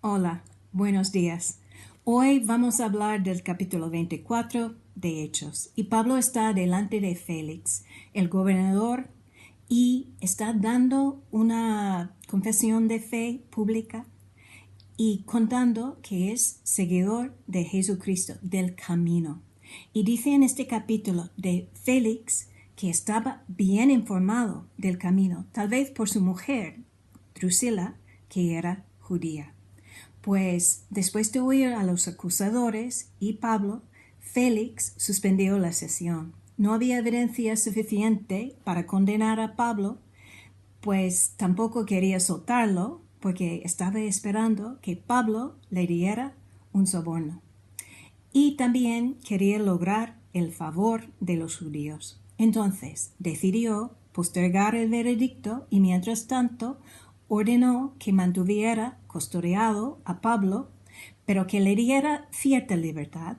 Hola, buenos días. Hoy vamos a hablar del capítulo 24 de Hechos. Y Pablo está delante de Félix, el gobernador, y está dando una confesión de fe pública y contando que es seguidor de Jesucristo, del camino. Y dice en este capítulo de Félix que estaba bien informado del camino, tal vez por su mujer, Drusila, que era judía. Pues después de oír a los acusadores y Pablo, Félix suspendió la sesión. No había evidencia suficiente para condenar a Pablo, pues tampoco quería soltarlo porque estaba esperando que Pablo le diera un soborno. Y también quería lograr el favor de los judíos. Entonces decidió postergar el veredicto y mientras tanto ordenó que mantuviera custodiado a Pablo, pero que le diera cierta libertad.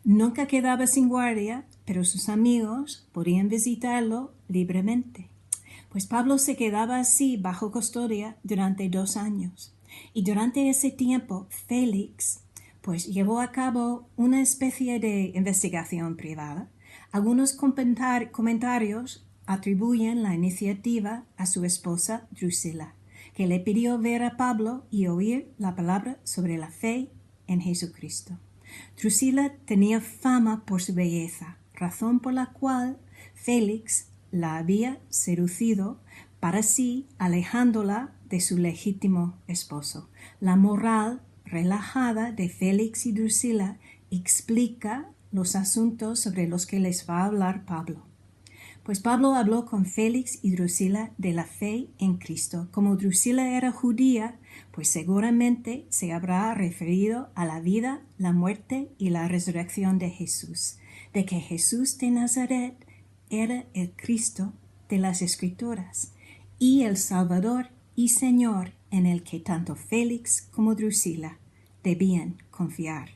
Nunca quedaba sin guardia, pero sus amigos podían visitarlo libremente. Pues Pablo se quedaba así bajo custodia durante 2 años. Y durante ese tiempo, Félix pues llevó a cabo una especie de investigación privada. Algunos comentarios atribuyen la iniciativa a su esposa Drusila, que le pidió ver a Pablo y oír la palabra sobre la fe en Jesucristo. Drusila tenía fama por su belleza, razón por la cual Félix la había seducido para sí, alejándola de su legítimo esposo. La moral relajada de Félix y Drusila explica los asuntos sobre los que les va a hablar Pablo. Pues Pablo habló con Félix y Drusila de la fe en Cristo. Como Drusila era judía, pues seguramente se habrá referido a la vida, la muerte y la resurrección de Jesús, de que Jesús de Nazaret era el Cristo de las Escrituras y el Salvador y Señor en el que tanto Félix como Drusila debían confiar.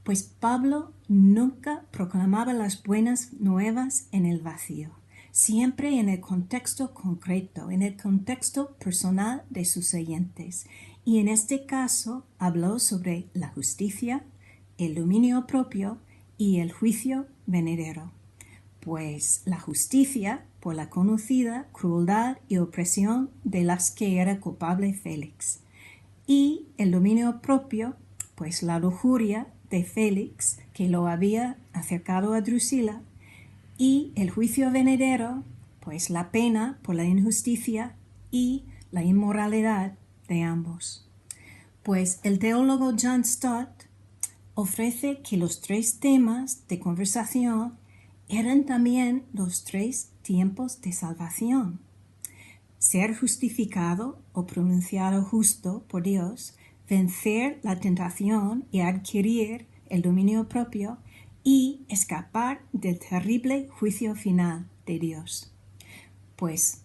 Pues Pablo nunca proclamaba las buenas nuevas en el vacío, siempre en el contexto concreto, en el contexto personal de sus oyentes. Y en este caso habló sobre la justicia, el dominio propio y el juicio venidero. Pues la justicia por la conocida crueldad y opresión de las que era culpable Félix. Y el dominio propio, pues la lujuria de Félix, que lo había acercado a Drusila, y el juicio venidero, pues la pena por la injusticia y la inmoralidad de ambos. Pues el teólogo John Stott ofrece que los 3 temas de conversación eran también los 3 tiempos de salvación. Ser justificado o pronunciado justo por Dios, vencer la tentación y adquirir el dominio propio y escapar del terrible juicio final de Dios. Pues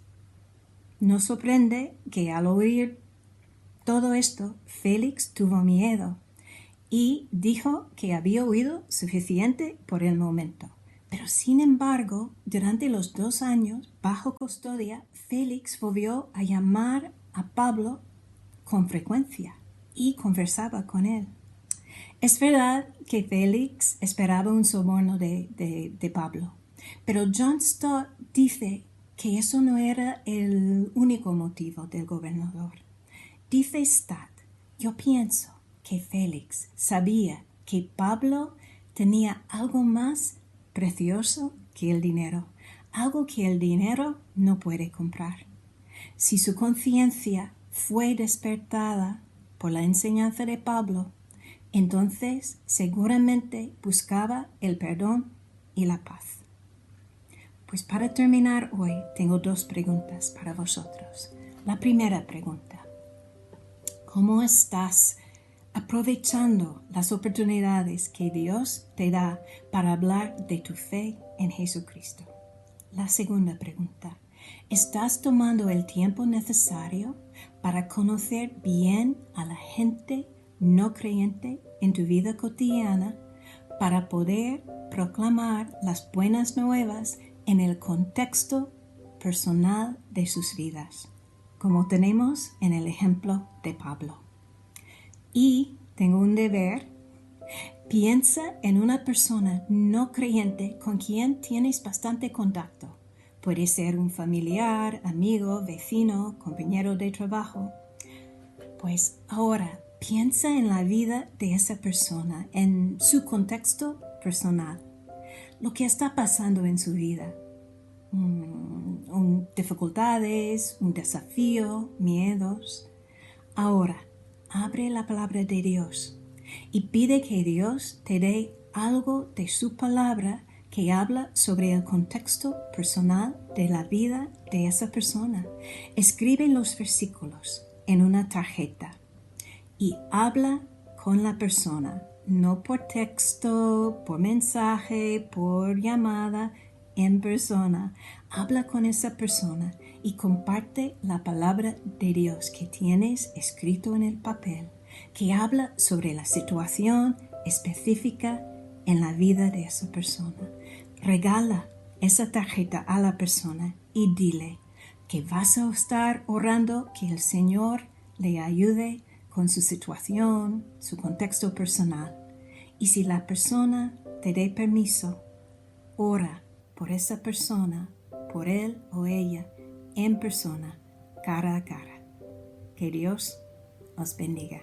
nos sorprende que al oír todo esto, Félix tuvo miedo y dijo que había oído suficiente por el momento. Pero sin embargo, durante los 2 años bajo custodia, Félix volvió a llamar a Pablo con frecuencia y conversaba con él. Es verdad que Félix esperaba un soborno de Pablo, pero John Stott dice que eso no era el único motivo del gobernador. Dice Stott, yo pienso que Félix sabía que Pablo tenía algo más precioso que el dinero, algo que el dinero no puede comprar. Si su conciencia fue despertada por la enseñanza de Pablo, entonces seguramente buscaba el perdón y la paz. Pues para terminar hoy tengo 2 preguntas para vosotros. La primera pregunta: ¿cómo estás aprovechando las oportunidades que Dios te da para hablar de tu fe en Jesucristo? La segunda pregunta: ¿estás tomando el tiempo necesario para conocer bien a la gente no creyente en tu vida cotidiana para poder proclamar las buenas nuevas en el contexto personal de sus vidas, como tenemos en el ejemplo de Pablo? Y tengo un deber. Piensa en una persona no creyente con quien tienes bastante contacto. Puede ser un familiar, amigo, vecino, compañero de trabajo. Pues ahora piensa en la vida de esa persona, en su contexto personal, lo que está pasando en su vida. Dificultades, un desafío, miedos. Ahora, abre la palabra de Dios y pide que Dios te dé algo de su palabra que habla sobre el contexto personal de la vida de esa persona. Escribe los versículos en una tarjeta y habla con la persona, no por texto, por mensaje, por llamada, en persona. Habla con esa persona y comparte la palabra de Dios que tienes escrito en el papel, que habla sobre la situación específica en la vida de esa persona. Regala esa tarjeta a la persona y dile que vas a estar orando que el Señor le ayude con su situación, su contexto personal. Y si la persona te dé permiso, ora por esa persona, por él o ella, en persona, cara a cara. Que Dios os bendiga.